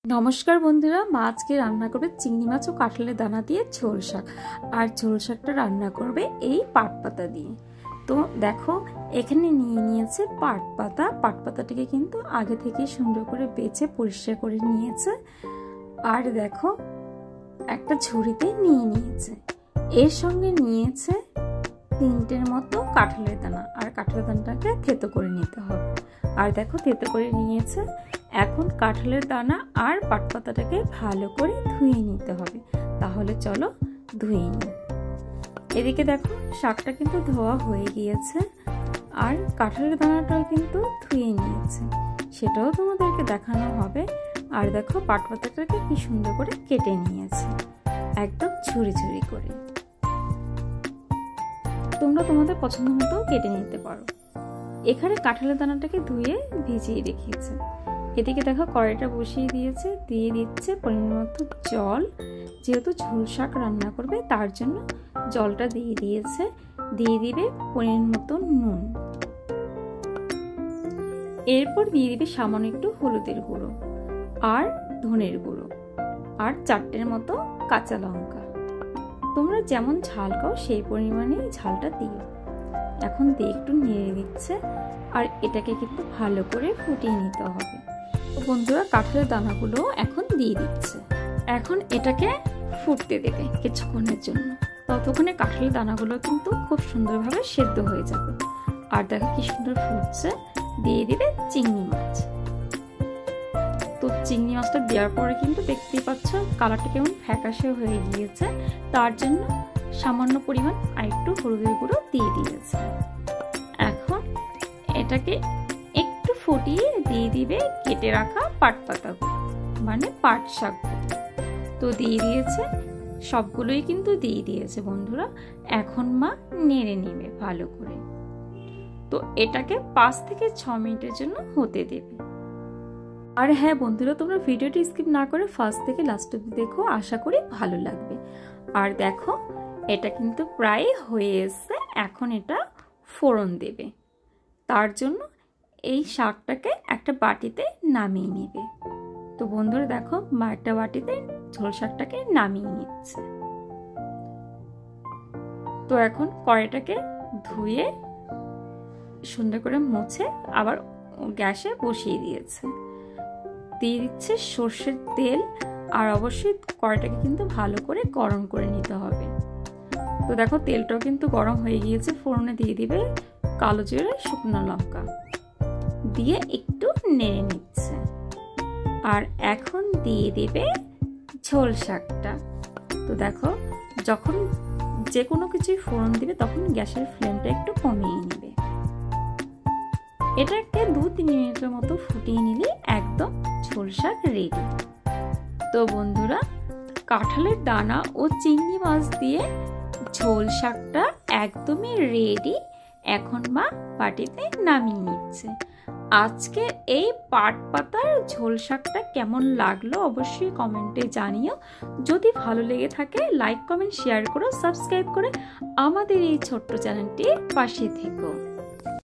নমস্কার বন্ধুরা, মা আজকে রান্না করবে চিংড়ি মাছ ও কাঁঠালের দানা দিয়ে ঝোল শাক। আর ঝোল শাকটা রান্না করবে এই পাট পাতা দিয়ে। তো দেখো এখানে নিয়ে নিয়েছে পাট পাতা। পাট পাতাটাকে কিন্তু আগে থেকে সুন্দর করে বেছে পরিষ্কার করে নিয়েছে। আর দেখো একটা ঝুড়িতে নিয়ে নিয়েছে। এর সঙ্গে নিয়েছে 3টের মতো কাঁঠালের দানা। আর কাঁঠালের দানাটাকে থেতো করে নিতে হবে। আর দেখো থেতো করে নিয়েছে। এখন কাঁঠালের দানা আর পাট পাতাটাকে ভালো করে ধুয়ে নিতে হবে। তাহলে চলো ধুয়ে নিই। এদিকে দেখো শাকটা কিন্তু ধোয়া হয়ে গিয়েছে। আর কাঁঠালের দানাটাও কিন্তু ধুয়ে নিয়েছে, সেটাও তোমাদেরকে দেখানো হবে। আর দেখো পাট পাতাটাকে কি সুন্দর করে কেটে নিয়েছে, একদম ঝুরি ঝুরি করে। তোমরা তোমাদের পছন্দ মতো কেটে নিতে পারো। এখানে কাঁঠালের দানাটাকে ধুয়ে ভিজিয়ে রেখেছে। এদিকে দেখো কড়াইটা বসিয়ে দিয়েছে, দিয়ে দিচ্ছে পরিমাণ মতো জল। যেহেতু ঝোল শাক রান্না করবে তার জন্য জলটা দিয়ে দিয়েছে। দিয়ে দিবে পরিমাণ মতো নুন। এরপর দিয়ে দিবে সামান্য একটু হলুদের গুঁড়ো আর ধনের গুঁড়ো আর 4টের মতো কাঁচা লঙ্কা। তোমরা যেমন ঝাল খাও সেই পরিমাণে ঝালটা দিও। এখন দিয়ে একটু নেড়ে দিচ্ছে। আর এটাকে কিন্তু ভালো করে ফুটিয়ে নিতে হবে। বন্ধুরা কাঁঠালের দানাগুলো এখন দিয়ে দিচ্ছে। এখন এটাকে ফুটতে দেবে কিছুক্ষণের জন্য। ততক্ষণে কাঁঠালের দানাগুলো কিন্তু খুব সুন্দরভাবে সেদ্ধ হয়ে যাবে। আর দেখো কি সুন্দর ফুটছে। দিয়ে দিবে চিংড়ি মাছ। তো চিংড়ি মাছটা দেওয়ার পরে কিন্তু দেখতেই পাচ্ছ কালারটা কেমন ফ্যাকাশে হয়ে গিয়েছে। তার জন্য সামান্য পরিমাণ আর একটু হলুদের গুঁড়ো দিয়ে দিয়েছে। এখন এটাকে একটু ফুটিয়ে দিয়ে দিবে কেটে রাখা পাট পাতাগুলো, মানে পাট শাক। তো দিয়ে দিয়েছে, সবগুলোই কিন্তু দিয়ে দিয়েছে বন্ধুরা। এখন মা নেড়ে নেবে ভালো করে। তো এটাকে 5 থেকে 6 মিনিটের জন্য হতে দেবে। আর হ্যাঁ বন্ধুরা, তোমরা ভিডিওটি স্কিপ না করে ফার্স্ট থেকে লাস্ট অবধি দেখো, আশা করি ভালো লাগবে। আর দেখো এটা কিন্তু প্রায় হয়ে এসছে। এখন এটা ফোড়ন দেবে। তার জন্য এই শাকটাকে একটা বাটিতে নামিয়ে নেবে। তো বন্ধুরা দেখো মা একটা বাটিতে ঝোল শাকটাকে নামিয়ে নিচ্ছে। তো এখন কড়াইটাকে ধুয়ে সুন্দর করে মুছে আবার গ্যাসে বসিয়ে দিয়েছে। দিয়ে দিচ্ছে সর্ষের তেল। আর অবশ্যই কড়াইটাকে কিন্তু ভালো করে গরম করে নিতে হবে। তো দেখো তেলটাও কিন্তু গরম হয়ে গিয়েছে। ফোড়নে দিয়ে দিবে কালো জিরে, শুকনো লঙ্কা দিয়ে একটু নেড়ে নিচ্ছে। আর এখন দিয়ে দিবে ঝোল শাকটা। তো দেখো যখন যে কোনো কিছুই ফোড়ন দিবে তখন গ্যাসের ফ্লেমটা একটু কমিয়ে নেবে। এটাকে 2-3 মিনিটের মতো ফুটিয়ে নিলে একদম ঝোল শাক রেডি। তো বন্ধুরা কাঁঠালের দানা ও চিংড়ি মাছ দিয়ে ঝোল শাকটা একদমই রেডি। এখন মা বাটিতে নামিয়ে নিচ্ছে। আজকে এই পাট পাতার ঝোল শাকটা কেমন লাগলো অবশ্যই কমেন্টে জানিও। যদি ভালো লেগে থাকে লাইক, কমেন্ট, শেয়ার করো, সাবস্ক্রাইব করে আমাদের এই ছোট্ট চ্যানেলটির পাশে থেকো।